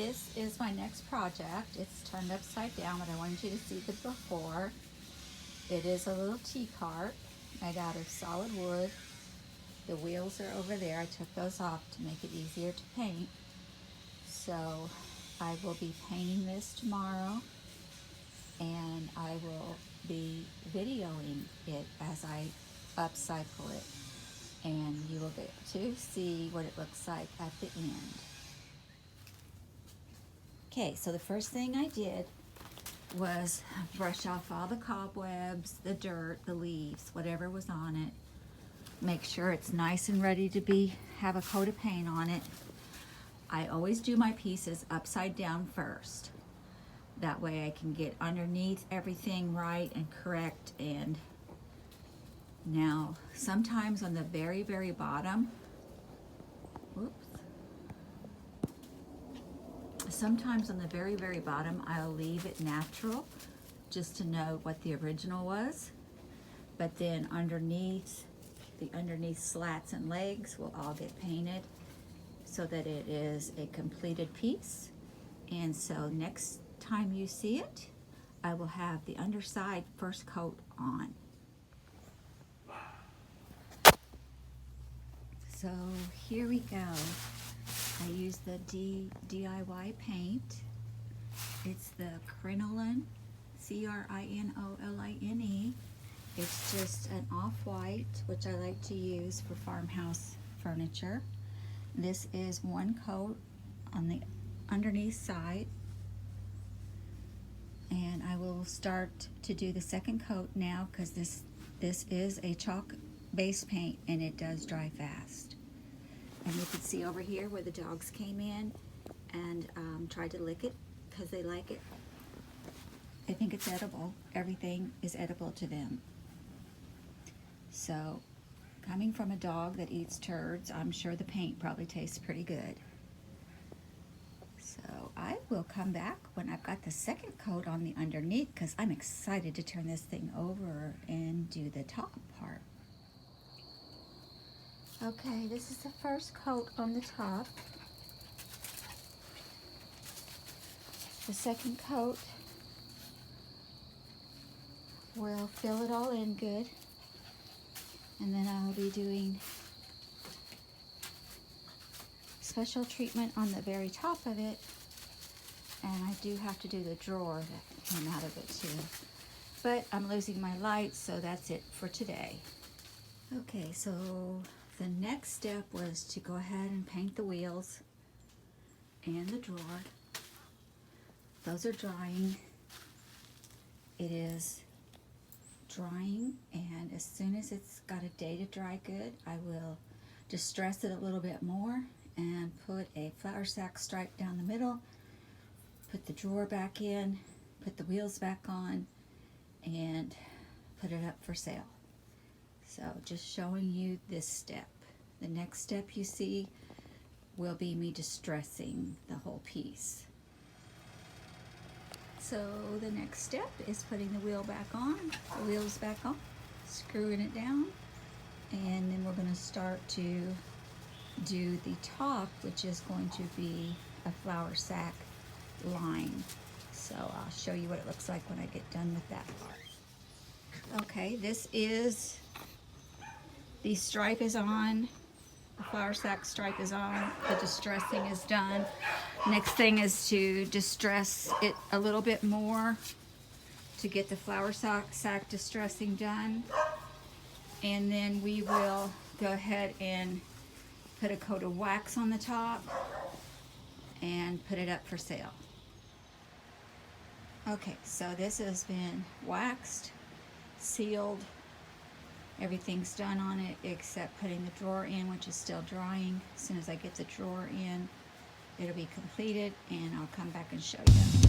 this is my next project. It's turned upside down, but I wanted you to see the before. It is a little Teacart made out of solid wood. The wheels are over there. I took those off to make it easier to paint. So I will be painting this tomorrow, and I will be videoing it as I upcycle it, and you will get to see what it looks like at the end. Okay, so the first thing I did was brush off all the cobwebs, the dirt, the leaves, whatever was on it. Make sure it's nice and ready to have a coat of paint on it. I always do my pieces upside down first. That way I can get underneath everything right and correct. And now sometimes on the very, very bottom, sometimes on the very, very bottom, I'll leave it natural just to know what the original was. But then underneath, the underneath slats and legs will all get painted so that it is a completed piece. And so next time you see it, I will have the underside first coat on. So here we go. I use the DIY paint. It's the crinoline, C-R-I-N-O-L-I-N-E. It's just an off-white, which I like to use for farmhouse furniture. This is one coat on the underneath side, and I will start to do the second coat now because this is a chalk base paint and it does dry fast. And you can see over here where the dogs came in and tried to lick it because they like it. I think it's edible. Everything is edible to them. So, coming from a dog that eats turds, I'm sure the paint probably tastes pretty good. So I will come back when I've got the second coat on the underneath because I'm excited to turn this thing over and do the top part. Okay, this is the first coat on the top. The second coat will fill it all in good. And then I'll be doing special treatment on the very top of it. And I do have to do the drawer that came out of it too. But I'm losing my light, so that's it for today. Okay, so the next step was to go ahead and paint the wheels and the drawer. Those are drying. It is drying, and as soon as it's got a day to dry good, I will distress it a little bit more and put a flour sack stripe down the middle, put the drawer back in, put the wheels back on, and put it up for sale. So just showing you this step. The next step you see will be me distressing the whole piece. So the next step is putting the wheels back on, screwing it down, and then we're going to start to do the top, which is going to be a flour sack line. So I'll show you what it looks like when I get done with that part. Okay, the stripe is on, the flour sack stripe is on, the distressing is done. Next thing is to distress it a little bit more to get the flour sack distressing done. And then we will go ahead and put a coat of wax on the top and put it up for sale. Okay, so this has been waxed, sealed. Everything's done on it except putting the drawer in, which is still drying. As soon as I get the drawer in, it'll be completed, and I'll come back and show you.